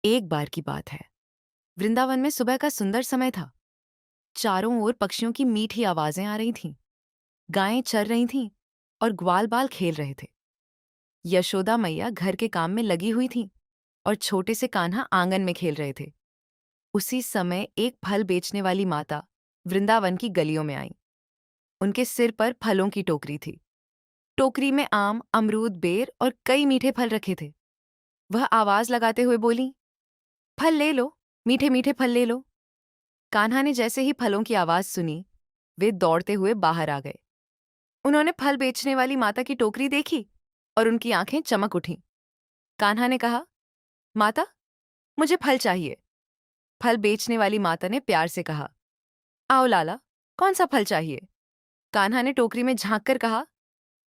एक बार की बात है। वृंदावन में सुबह का सुंदर समय था। चारों ओर पक्षियों की मीठी आवाजें आ रही थीं। गायें चर रही थीं और ग्वाल बाल खेल रहे थे। यशोदा मैया घर के काम में लगी हुई थीं और छोटे से कान्हा आंगन में खेल रहे थे। उसी समय एक फल बेचने वाली माता वृंदावन की गलियों में आई। उनके सिर पर फलों की टोकरी थी। टोकरी में आम, अमरूद, बेर और कई मीठे फल रखे थे। वह आवाज लगाते हुए बोली, फल ले लो, मीठे मीठे फल ले लो। कान्हा ने जैसे ही फलों की आवाज सुनी, वे दौड़ते हुए बाहर आ गए। उन्होंने फल बेचने वाली माता की टोकरी देखी और उनकी आंखें चमक उठीं। कान्हा ने कहा, माता, मुझे फल चाहिए। फल बेचने वाली माता ने प्यार से कहा, आओ लाला, कौन सा फल चाहिए? कान्हा ने टोकरी में झांक कर कहा,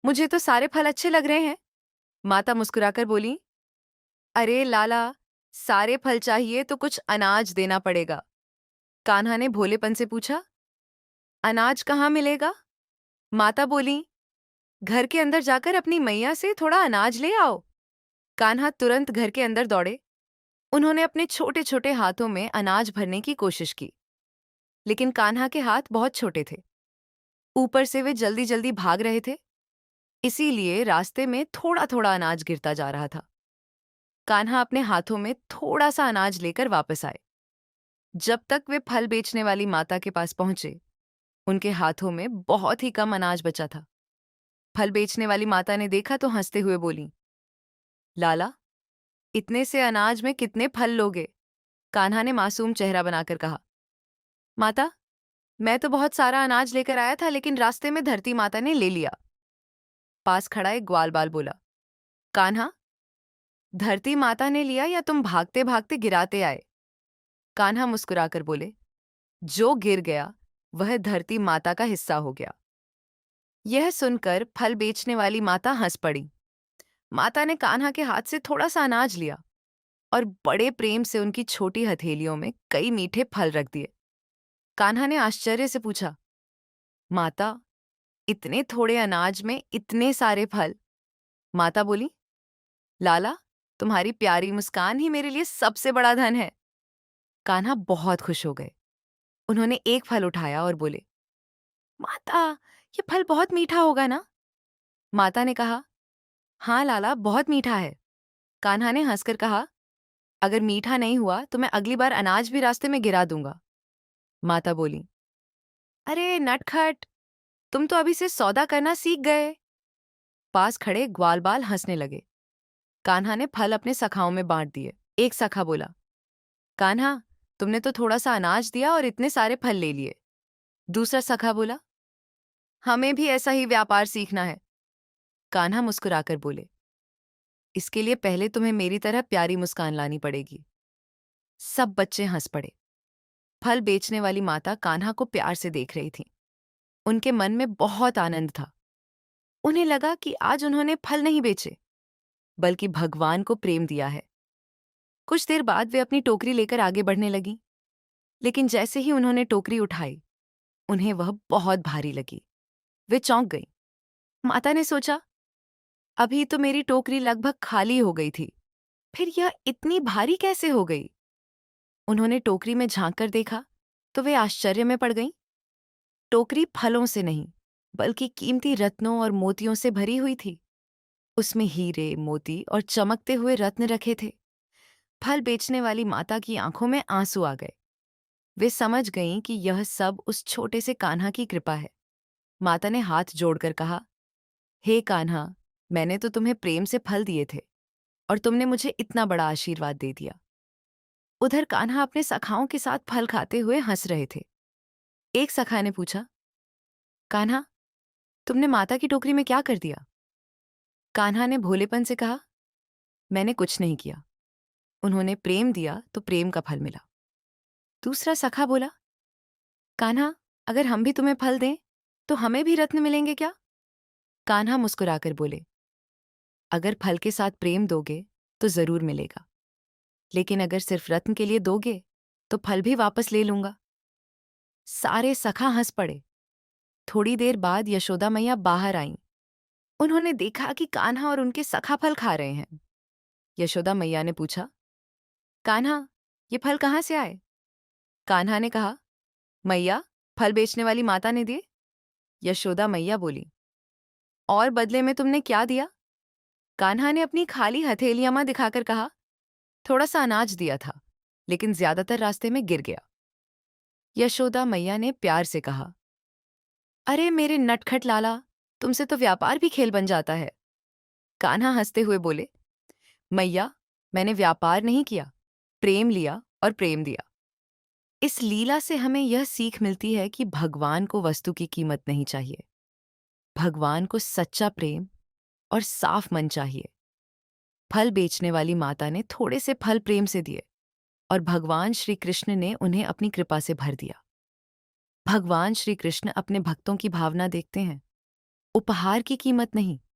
मुझे तो सारे फल अच्छे लग रहे हैं। माता मुस्कुराकर बोली, अरे लाला, सारे फल चाहिए तो कुछ अनाज देना पड़ेगा। कान्हा ने भोलेपन से पूछा, अनाज कहाँ मिलेगा? माता बोली, घर के अंदर जाकर अपनी मैया से थोड़ा अनाज ले आओ। कान्हा तुरंत घर के अंदर दौड़े। उन्होंने अपने छोटे छोटे हाथों में अनाज भरने की कोशिश की, लेकिन कान्हा के हाथ बहुत छोटे थे। ऊपर से वे जल्दी जल्दी भाग रहे थे, इसीलिए रास्ते में थोड़ा थोड़ा अनाज गिरता जा रहा था। कान्हा अपने हाथों में थोड़ा सा अनाज लेकर वापस आए। जब तक वे फल बेचने वाली माता के पास पहुंचे, उनके हाथों में बहुत ही कम अनाज बचा था। फल बेचने वाली माता ने देखा तो हंसते हुए बोली, लाला, इतने से अनाज में कितने फल लोगे? कान्हा ने मासूम चेहरा बनाकर कहा, माता, मैं तो बहुत सारा अनाज लेकर आया था, लेकिन रास्ते में धरती माता ने ले लिया। पास खड़ा एक ग्वालबाल बोला, कान्हा, धरती माता ने लिया या तुम भागते भागते गिराते आए? कान्हा मुस्कुराकर बोले, जो गिर गया वह धरती माता का हिस्सा हो गया। यह सुनकर फल बेचने वाली माता हंस पड़ी। माता ने कान्हा के हाथ से थोड़ा सा अनाज लिया और बड़े प्रेम से उनकी छोटी हथेलियों में कई मीठे फल रख दिए। कान्हा ने आश्चर्य से पूछा, माता, इतने थोड़े अनाज में इतने सारे फल? माता बोली, लाला, तुम्हारी प्यारी मुस्कान ही मेरे लिए सबसे बड़ा धन है। कान्हा बहुत खुश हो गए। उन्होंने एक फल उठाया और बोले, माता, ये फल बहुत मीठा होगा ना? माता ने कहा, हाँ लाला, बहुत मीठा है। कान्हा ने हंसकर कहा, अगर मीठा नहीं हुआ तो मैं अगली बार अनाज भी रास्ते में गिरा दूंगा। माता बोली, अरे नटखट, तुम तो अभी से सौदा करना सीख गए। पास खड़े ग्वालबाल हंसने लगे। कान्हा ने फल अपने सखाओं में बांट दिए। एक सखा बोला, कान्हा, तुमने तो थोड़ा सा अनाज दिया और इतने सारे फल ले लिए। दूसरा सखा बोला, हमें भी ऐसा ही व्यापार सीखना है। कान्हा मुस्कुराकर बोले, इसके लिए पहले तुम्हें मेरी तरह प्यारी मुस्कान लानी पड़ेगी। सब बच्चे हंस पड़े। फल बेचने वाली माता कान्हा को प्यार से देख रही थी। उनके मन में बहुत आनंद था। उन्हें लगा कि आज उन्होंने फल नहीं बेचे, बल्कि भगवान को प्रेम दिया है। कुछ देर बाद वे अपनी टोकरी लेकर आगे बढ़ने लगी, लेकिन जैसे ही उन्होंने टोकरी उठाई, उन्हें वह बहुत भारी लगी। वे चौंक गईं। माता ने सोचा, अभी तो मेरी टोकरी लगभग खाली हो गई थी, फिर यह इतनी भारी कैसे हो गई? उन्होंने टोकरी में झांक कर देखा तो वे आश्चर्य में पड़ गईं। टोकरी फलों से नहीं, बल्कि कीमती रत्नों और मोतियों से भरी हुई थी। उसमें हीरे, मोती और चमकते हुए रत्न रखे थे। फल बेचने वाली माता की आंखों में आंसू आ गए। वे समझ गईं कि यह सब उस छोटे से कान्हा की कृपा है। माता ने हाथ जोड़कर कहा, हे कान्हा, मैंने तो तुम्हें प्रेम से फल दिए थे और तुमने मुझे इतना बड़ा आशीर्वाद दे दिया। उधर कान्हा अपने सखाओं के साथ फल खाते हुए हंस रहे थे। एक सखा ने पूछा, कान्हा, तुमने माता की टोकरी में क्या कर दिया? कान्हा ने भोलेपन से कहा, मैंने कुछ नहीं किया। उन्होंने प्रेम दिया तो प्रेम का फल मिला। दूसरा सखा बोला, कान्हा, अगर हम भी तुम्हें फल दें तो हमें भी रत्न मिलेंगे क्या? कान्हा मुस्कुराकर बोले, अगर फल के साथ प्रेम दोगे तो जरूर मिलेगा, लेकिन अगर सिर्फ रत्न के लिए दोगे तो फल भी वापस ले लूंगा। सारे सखा हंस पड़े। थोड़ी देर बाद यशोदा मैया बाहर आईं। उन्होंने देखा कि कान्हा और उनके सखा फल खा रहे हैं। यशोदा मैया ने पूछा, कान्हा, ये फल कहाँ से आए? कान्हा ने कहा, मैया, फल बेचने वाली माता ने दिए। यशोदा मैया बोली, और बदले में तुमने क्या दिया? कान्हा ने अपनी खाली हथेलियां दिखाकर कहा, थोड़ा सा अनाज दिया था, लेकिन ज्यादातर रास्ते में गिर गया। यशोदा मैया ने प्यार से कहा, अरे मेरे नटखट लाला, तुमसे तो व्यापार भी खेल बन जाता है। कान्हा हंसते हुए बोले, मैया, मैंने व्यापार नहीं किया, प्रेम लिया और प्रेम दिया। इस लीला से हमें यह सीख मिलती है कि भगवान को वस्तु की कीमत नहीं चाहिए, भगवान को सच्चा प्रेम और साफ मन चाहिए। फल बेचने वाली माता ने थोड़े से फल प्रेम से दिए और भगवान श्री कृष्ण ने उन्हें अपनी कृपा से भर दिया। भगवान श्री कृष्ण अपने भक्तों की भावना देखते हैं, उपहार की कीमत नहीं।